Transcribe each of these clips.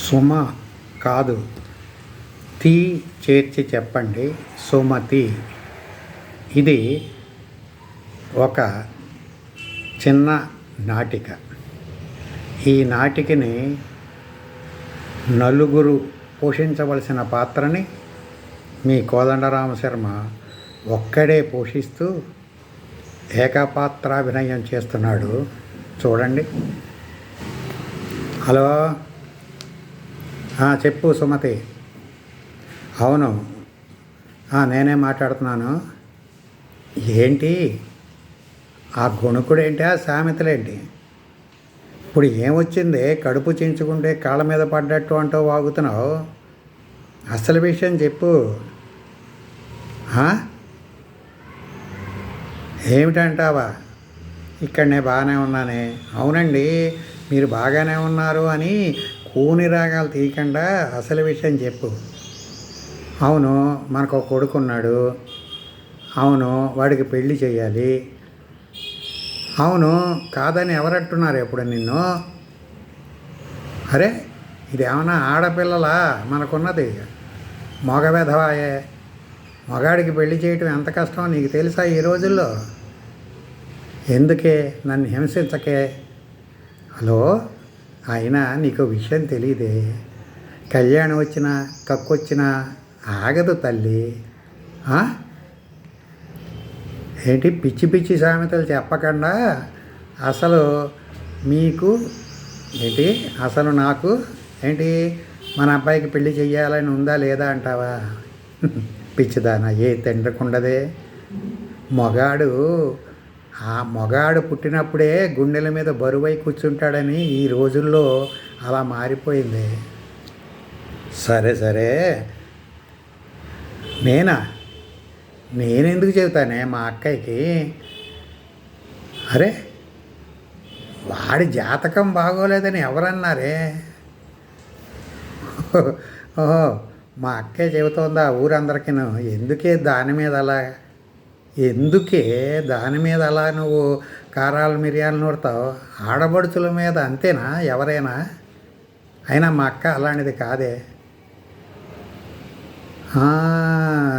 సుమ కాదు, తి చేర్చి చెప్పండి. సుమతి. ఇది ఒక చిన్న నాటిక. ఈ నాటికని నలుగురు పోషించవలసిన పాత్రని మీ కోదండరామశర్మ ఒక్కడే పోషిస్తూ ఏకపాత్రాభినయం చేస్తున్నాడు. చూడండి. హలో, చెప్పు సుమతి. అవును, నేనే మాట్లాడుతున్నాను. ఏంటి ఆ గొణుకుడేంటి, ఆ సామెతలేంటి? ఇప్పుడు ఏమొచ్చింది? కడుపు చించుకుంటే కాళ్ళ మీద పడ్డట్టు అంటూ వాగుతున్నావు. అసలు విషయం చెప్పు. ఏమిటంటావా? ఇక్కడ నేను బాగానే ఉన్నానే. అవునండి, మీరు బాగానే ఉన్నారు అని కూని రాగాలు తీయకుండా అసలు విషయం చెప్పు. అవును, మనకు ఒక కొడుకున్నాడు. అవును, వాడికి పెళ్ళి చేయాలి. అవును, కాదని ఎవరంటున్నారు ఎప్పుడు నిన్ను? అరే, ఇది ఏమన్నా ఆడపిల్లలా మనకున్నది? మగ వెధవాయే. మగాడికి పెళ్లి చేయటం ఎంత కష్టమో నీకు తెలుసా ఈ రోజుల్లో? ఎందుకే నన్ను హింసించకే. హలో, అయినా నీకు విషయం తెలియదే. కళ్యాణం వచ్చినా కక్కొచ్చినా ఆగదు తల్లి. ఏంటి పిచ్చి పిచ్చి సామెతలు చెప్పకుండా అసలు మీకు ఏంటి, అసలు నాకు ఏంటి మన అబ్బాయికి పెళ్లి చెయ్యాలని ఉందా లేదా అంటావా? పిచ్చిదానా, ఏ తండ్రికి ఉండదే. మొగాడు పుట్టినప్పుడే గుండెల మీద బరువై కూర్చుంటాడని ఈ రోజుల్లో అలా మారిపోయింది. సరే సరే, నేనెందుకు చెబుతానే మా అక్కయ్యకి? అరే, వాడి జాతకం బాగోలేదని ఎవరన్నారే? ఓహో, మా అక్కయ్య చెబుతోందా ఊరందరికీ? ఎందుకే దాని మీద అలా నువ్వు కారాలు మిరియాలు నూరుతావు? ఆడబడుచుల మీద అంతేనా ఎవరైనా? అయినా మా అక్క అలాంటిది కాదే.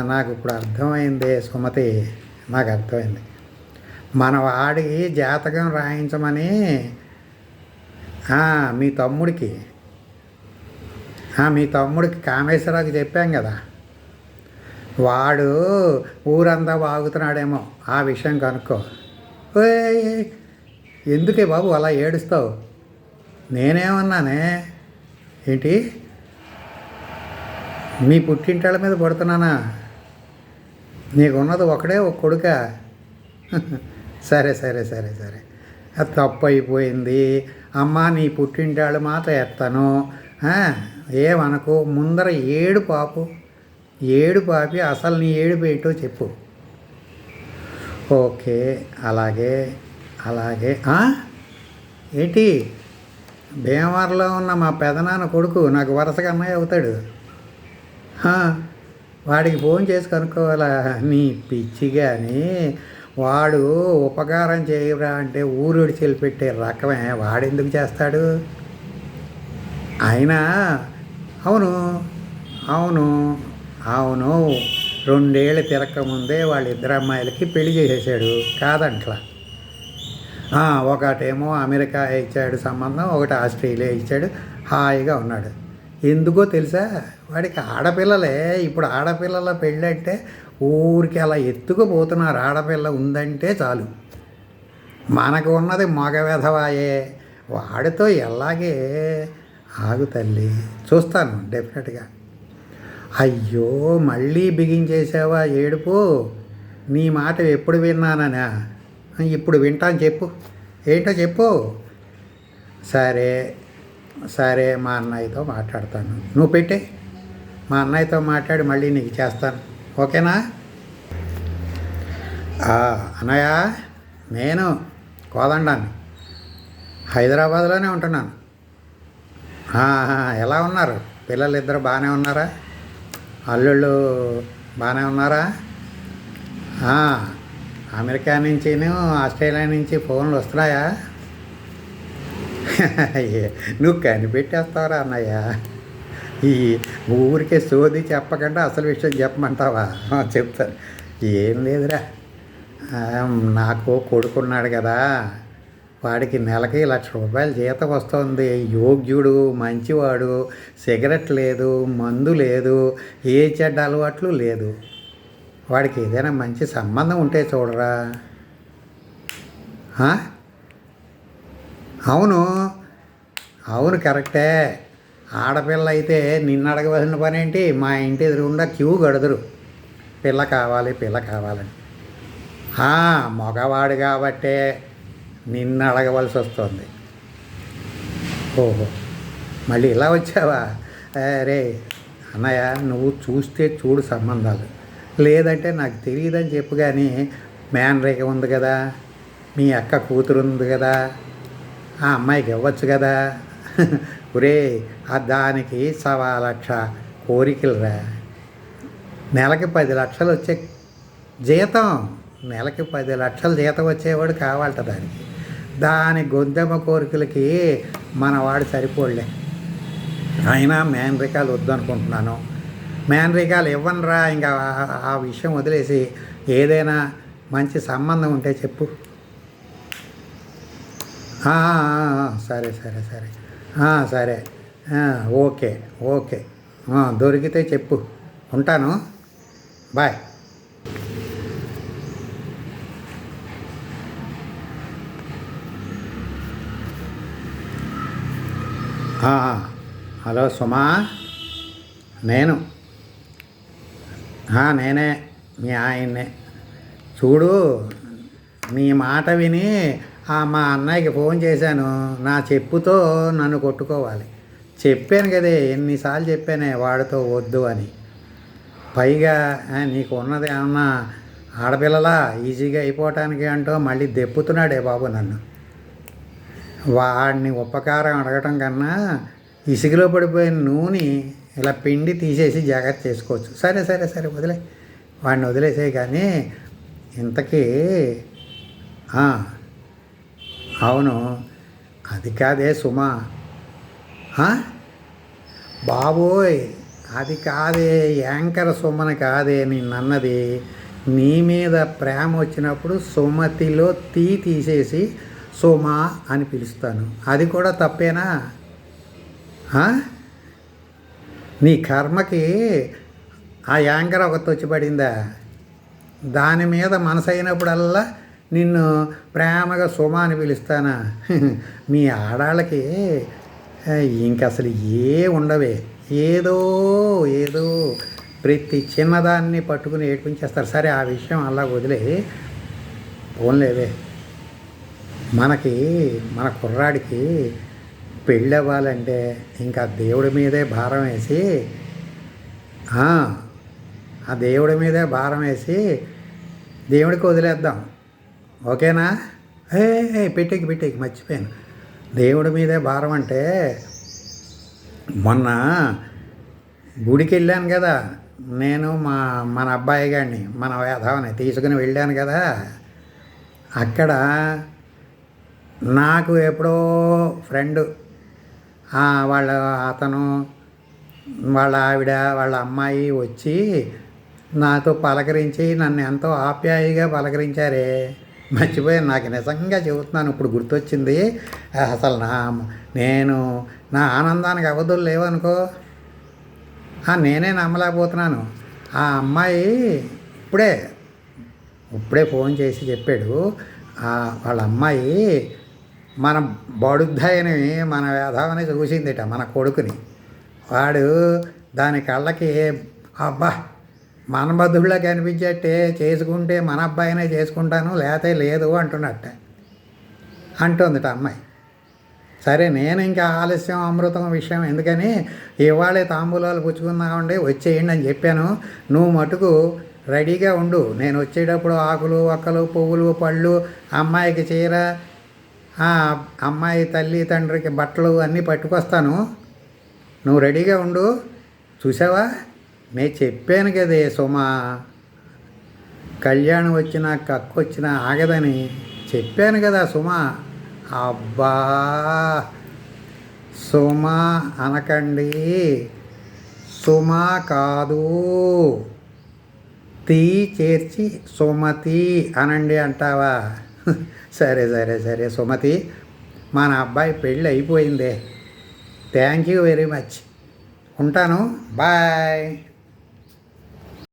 నాకు ఇప్పుడు అర్థమైంది సుమతి, నాకు అర్థమైంది. మన వాడికి జాతకం రాయించమని మీ తమ్ముడికి కామేశ్వరరావుకి చెప్పాం కదా. వాడు ఊరంతా వాగుతున్నాడేమో, ఆ విషయం కనుక్కో. ఎందుకే బాబు అలా ఏడుస్తావు? నేనేమన్నానే? ఏంటి, మీ పుట్టింటాళ్ళ మీద పడుతున్నానా? నీకున్నది ఒకడే ఒక కొడుక. సరే సరే సరే సరే, అది తప్పు అయిపోయింది. అమ్మ, నీ పుట్టింటాళ్ళు మాత్రం ఎత్తాను, ఏమనుకో. ముందర ఏడు పాపి అసలు నీ ఏడుపు ఏంటో చెప్పు. ఓకే, అలాగే. ఏంటి, భీమవరంలో ఉన్న మా పెదనాన్న కొడుకు నాకు వరుసగా అన్నయ్య అవుతాడు. వాడికి ఫోన్ చేసి కనుక్కోవాలా? నీ పిచ్చి. కానీ వాడు ఉపకారం చేయరా అంటే ఊరు విడిచి పెట్టే రకమే. వాడెందుకు చేస్తాడు? అయినా అవును 2 ఏళ్ళు తిరగకముందే వాళ్ళిద్దరు అమ్మాయిలకి పెళ్లి చేసేసాడు. కాదంట్లా. ఒకటేమో అమెరికా ఇచ్చాడు సంబంధం, ఒకటి ఆస్ట్రేలియా ఇచ్చాడు. హాయిగా ఉన్నాడు. ఎందుకో తెలుసా? వాడికి ఆడపిల్లలే. ఇప్పుడు ఆడపిల్లల పెళ్ళంటే ఊరికి అలా ఎత్తుకుపోతున్నారు. ఆడపిల్ల ఉందంటే చాలు. మనకు ఉన్నది మగ వెధవాయే. వాడితో ఎలాగే. ఆగు తల్లి, చూస్తాను డెఫినెట్గా. అయ్యో, మళ్ళీ బిగించేసావా ఏడుపు? నీ మాట ఎప్పుడు విన్నానా? ఇప్పుడు వింటాను, చెప్పు. ఏంటో చెప్పు. సరే, మా అన్నయ్యతో మాట్లాడతాను. నువ్వు పెట్టే. మా అన్నయ్యతో మాట్లాడి మళ్ళీ నీకు చేస్తాను. ఓకేనా? అన్నయ్య, నేను కోదండాన్ని, హైదరాబాద్లోనే ఉంటున్నాను. ఎలా ఉన్నారు పిల్లలు? ఇద్దరు బాగానే ఉన్నారా? అల్లుళ్ళు బాగానే ఉన్నారా? అమెరికా నుంచి ఆస్ట్రేలియా నుంచి ఫోన్లు వస్తున్నాయా? నువ్వు కనిపెట్టేస్తావురా అన్నయ్య. ఈ ఊరికే సోది చెప్పకుండా అసలు విషయం చెప్పమంటావా? చెప్తాను. ఏం లేదురా, ఆ, నాకు కొడుకున్నాడు కదా, వాడికి నెలకి ₹1,00,000 జీతం వస్తుంది. యోగ్యుడు, మంచివాడు, సిగరెట్ లేదు, మందు లేదు, ఏ చెడ్డ అలవాట్లు లేదు. వాడికి ఏదైనా మంచి సంబంధం ఉంటే చూడరా. ఆ? అవును, అవును, కరెక్టే. ఆడపిల్ల అయితే నిన్ను అడగవలసిన పని ఏంటి? మా ఇంటి ఎదురుగుండా క్యూ గడుదురు, పిల్ల కావాలి పిల్ల కావాలని. మగవాడు కాబట్టే నిన్ను అడగవలసి వస్తుంది. ఓహో, మళ్ళీ ఇలా వచ్చావా? రే అన్నయ్య, నువ్వు చూస్తే చూడు సంబంధాలు, లేదంటే నాకు తెలియదని చెప్పు. కానీ మేనరేఖ ఉంది కదా, మీ అక్క కూతురు ఉంది కదా, ఆ అమ్మాయికి ఇవ్వచ్చు కదా. ఒరే, దానికి 1,00,000 కోరికలురా. నెలకి 10 లక్షలు వచ్చే జీతం, నెలకి 10 లక్షల జీతం వచ్చేవాడు కావాలట దానికి. దాని గొంతెమ్మ కోరికలకి మనవాడు సరిపోలే. అయినా మేనరికాలు వద్దనుకుంటున్నాను. మేనరికాలు ఇవ్వనురా. ఇంకా ఆ విషయం వదిలేసి ఏదైనా మంచి సంబంధం ఉంటే చెప్పు. సరే సరే సరే సరే, ఓకే ఓకే, దొరికితే చెప్పు. ఉంటాను, బాయ్. హలో సుమా, నేనే మీ ఆయన్నే. చూడు, నీ మాట విని మా అన్నయ్యకి ఫోన్ చేశాను. నా చెప్పుతో నన్ను కొట్టుకోవాలి. చెప్పాను కదే, ఎన్నిసార్లు చెప్పానే వాడితో వద్దు అని. పైగా నీకు ఉన్నది ఏమన్నా ఆడపిల్లలా ఈజీగా అయిపోవటానికి అంటూ మళ్ళీ దెప్పుతున్నాడే బాబు నన్ను. వాడిని ఉపకారం అడగటం కన్నా ఇసుకలో పడిపోయిన నూనె ఇలా పిండి తీసేసి జాగ్రత్త చేసుకోవచ్చు. సరే సరే సరే, వాడిని వదిలేసే. కానీ ఇంతకీ అవును, అది కాదే సుమా. బాబోయ్, అది కాదే, యాంకర్ సుమని కాదే నిన్నన్నది. నీ మీద ప్రేమ వచ్చినప్పుడు సుమతిలో తీసేసి సుమా అని పిలుస్తాను. అది కూడా తప్పేనా? నీ కర్మకి ఆ యాంకర్ ఒకటి వచ్చి పడిందా? దాని మీద మనసు అయినప్పుడల్లా నిన్ను ప్రేమగా సుమా అని పిలుస్తానా? మీ ఆడాళ్ళకి ఇంక అసలు ఉండవే. ఏదో ఏదో ప్రతి చిన్నదాన్ని పట్టుకుని ఏడ్పించేస్తారు. సరే, ఆ విషయం అలా వదిలే. పోన్లేవే, మన కుర్రాడికి పెళ్ళి అవ్వాలంటే ఇంకా దేవుడి మీదే భారం వేసి ఆ దేవుడి మీదే భారం వేసి దేవుడికి వదిలేద్దాం. ఓకేనా? పెట్టేకి మర్చిపోయాను. దేవుడి మీదే భారం అంటే, మొన్న గుడికి వెళ్ళాను కదా నేను, మన అబ్బాయి గారిని, మన వేధవని తీసుకుని వెళ్ళాను కదా. అక్కడ నాకు ఎప్పుడో ఫ్రెండు, అతను, వాళ్ళ ఆవిడ, వాళ్ళ అమ్మాయి వచ్చి నాతో పలకరించి నన్ను ఎంతో ఆప్యాయంగా పలకరించారే. మర్చిపోయాను. నాకు నిజంగా చెబుతున్నాను, ఇప్పుడు గుర్తొచ్చింది. అసలు నా ఆనందానికి అవధులు లేవనుకో. నేనే నమ్మలేకపోతున్నాను. ఆ అమ్మాయి ఇప్పుడే ఫోన్ చేసి చెప్పాడు. వాళ్ళ అమ్మాయి మన బడుద్దాయని, మన వేధావని చూసిందిట, మన కొడుకుని. వాడు దాని కళ్ళకి అబ్బా మన బదుళ్ళ కనిపించట్టే, చేసుకుంటే మన అబ్బాయినే చేసుకుంటాను, లేతే లేదు అంటుందిట అమ్మాయి. సరే, నేను ఇంకా ఆలస్యం అమృతం విషయం ఎందుకని ఇవాళే తాంబూలాలు పుచ్చుకుందామండి, వచ్చేయండి అని చెప్పాను. నువ్వు మటుకు రెడీగా ఉండు. నేను వచ్చేటప్పుడు ఆకులు, ఒక్కలు, పువ్వులు, పళ్ళు, అమ్మాయికి చీర, అమ్మాయి తల్లి తండ్రికి బట్టలు అన్నీ పట్టుకొస్తాను. నువ్వు రెడీగా ఉండు. చూసావా, నేను చెప్పాను కదే సుమా, కళ్యాణం వచ్చినా కక్కు వచ్చినా ఆగదని చెప్పాను కదా సుమా. అబ్బా సుమా అనకండి, సుమా కాదు, తీ చేర్చి సుమతి అనండి అంటావా? సరే సరే సరే సుమతి, మన అబ్బాయి పెళ్ళి అయిపోయిందే. Thank you very much. ఉంటాను, బాయ్.